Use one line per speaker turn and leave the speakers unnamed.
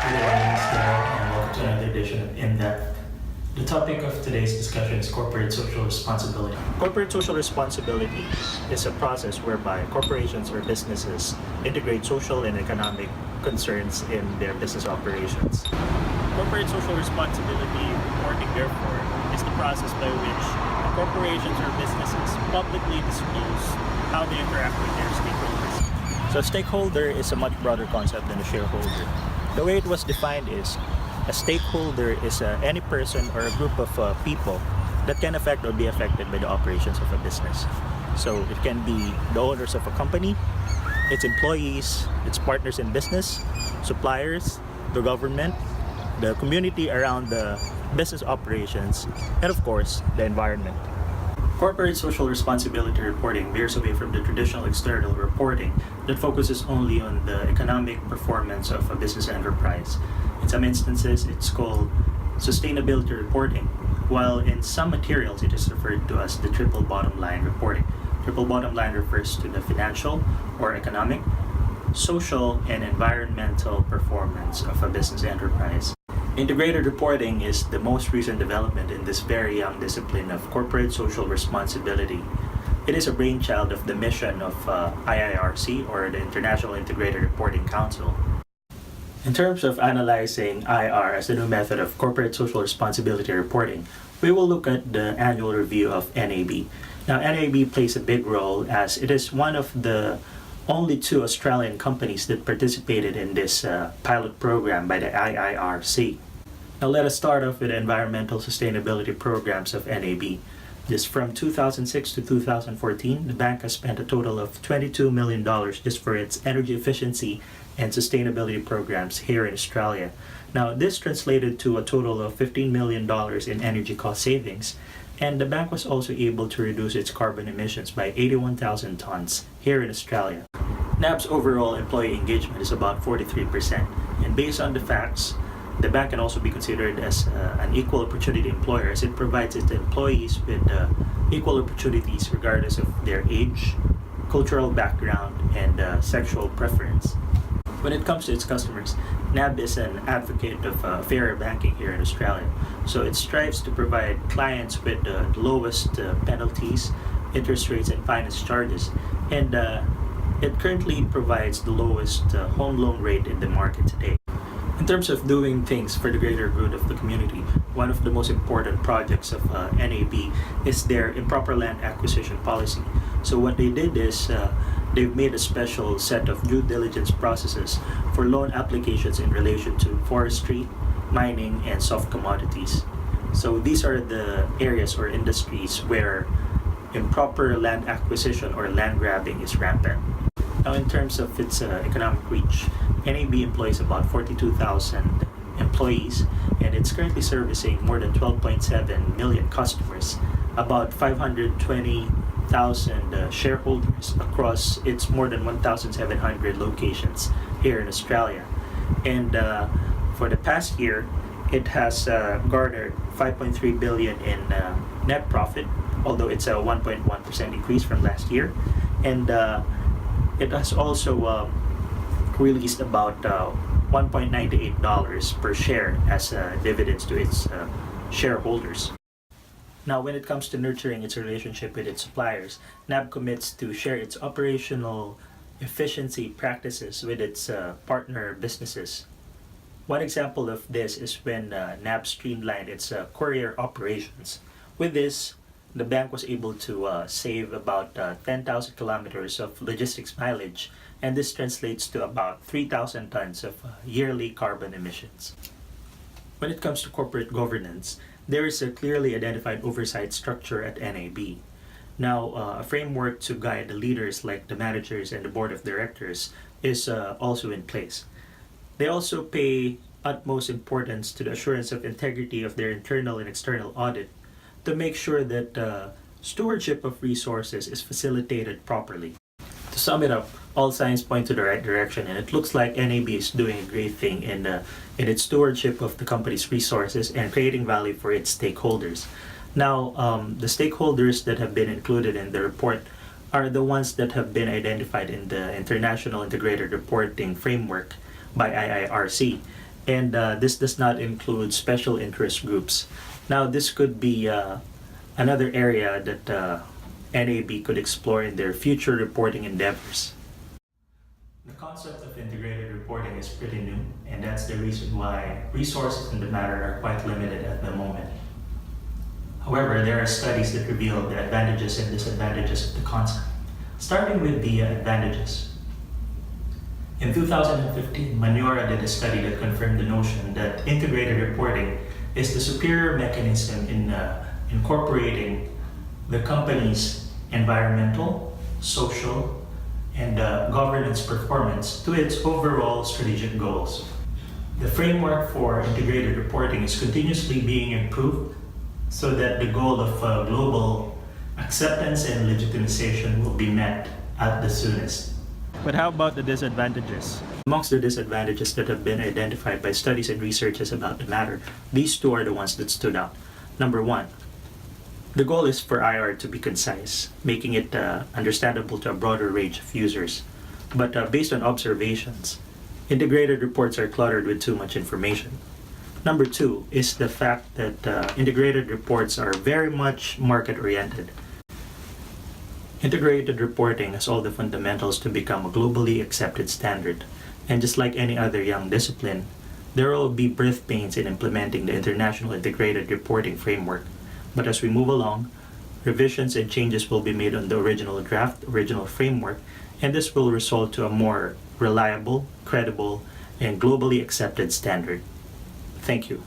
Hello, my name is Daryl, and welcome to another edition of In Depth. The topic of today's discussion is corporate social responsibility.
Corporate social responsibility is a process whereby corporations or businesses integrate social and economic concerns in their business operations. Corporate social responsibility reporting, therefore, is the process by which corporations or businesses publicly disclose how they interact with their stakeholders. So a stakeholder is a much broader concept than a shareholder. The way it was defined is a stakeholder is any person or a group of people that can affect or be affected by the operations of a business. So it can be the owners of a company, its employees, its partners in business, suppliers, the government, the community around the business operations, and of course, the environment. Corporate social responsibility reporting veers away from the traditional external reporting that focuses only on the economic performance of a business enterprise. In some instances, it's called sustainability reporting, while in some materials it is referred to as the triple bottom line reporting. Triple bottom line refers to the financial or economic, social, and environmental performance of a business enterprise. Integrated reporting is the most recent development in this very young discipline of corporate social responsibility. It is a brainchild of the mission of IIRC, or the International Integrated Reporting Council. In terms of analyzing IR as the new method of corporate social responsibility reporting, we will look at the annual review of NAB. Now, NAB plays a big role as it is one of the only two Australian companies that participated in this pilot program by the IIRC. Now let us start off with the environmental sustainability programs of NAB. Just from 2006 to 2014, the bank has spent a total of $22 million just for its energy efficiency and sustainability programs here in Australia. Now this translated to a total of $15 million in energy cost savings, and the bank was also able to reduce its carbon emissions by 81,000 tons here in Australia. NAB's overall employee engagement is about 43%, and based on the facts, the bank can also be considered as an equal opportunity employer, as it provides its employees with equal opportunities regardless of their age, cultural background, and sexual preference. When it comes to its customers, NAB is an advocate of fairer banking here in Australia. So it strives to provide clients with the lowest penalties, interest rates, and finance charges. And it currently provides the lowest home loan rate in the market today. In terms of doing things for the greater good of the community, one of the most important projects of NAB is their improper land acquisition policy. So what they did is they've made a special set of due diligence processes for loan applications in relation to forestry, mining, and soft commodities. So these are the areas or industries where improper land acquisition or land grabbing is rampant. Now, in terms of its economic reach, NAB employs about 42,000 employees, and it's currently servicing more than 12.7 million customers, about 520,000 shareholders across its more than 1,700 locations here in Australia. And for the past year, it has garnered 5.3 billion in net profit, although it's a 1.1% increase from last year. And it has also released about $1.98 per share as dividends to its shareholders. Now, when it comes to nurturing its relationship with its suppliers, NAB commits to share its operational efficiency practices with its partner businesses. One example of this is when NAB streamlined its courier operations. With this, the bank was able to save about 10,000 kilometers of logistics mileage, and this translates to about 3,000 tons of yearly carbon emissions. When it comes to corporate governance, there is a clearly identified oversight structure at NAB. Now, a framework to guide the leaders like the managers and the board of directors is also in place. They also pay utmost importance to the assurance of integrity of their internal and external audit to make sure that stewardship of resources is facilitated properly. To sum it up, all signs point to the right direction, and it looks like NAB is doing a great thing in its stewardship of the company's resources and creating value for its stakeholders. Now, the stakeholders that have been included in the report are the ones that have been identified in the International Integrated Reporting Framework by IIRC. And this does not include special interest groups. Now, this could be another area that NAB could explore in their future reporting endeavors.
The concept of integrated reporting is pretty new, and that's the reason why resources in the matter are quite limited at the moment. However, there are studies that reveal the advantages and disadvantages of the concept, starting with the advantages. In 2015, Maniora did a study that confirmed the notion that integrated reporting is the superior mechanism in incorporating the company's environmental, social, and governance performance to its overall strategic goals. The framework for integrated reporting is continuously being improved so that the goal of global acceptance and legitimization will be met at the soonest.
But how about the disadvantages? Amongst the disadvantages that have been identified by studies and researches about the matter, these two are the ones that stood out. Number one, the goal is for IR to be concise, making it understandable to a broader range of users. But based on observations, integrated reports are cluttered with too much information. Number two is the fact that integrated reports are very much market-oriented. Integrated reporting has all the fundamentals to become a globally accepted standard. And just like any other young discipline, there will be birth pains in implementing the International Integrated Reporting Framework. But as we move along, revisions and changes will be made on the original draft, original framework, and this will result to a more reliable, credible, and globally accepted standard. Thank you.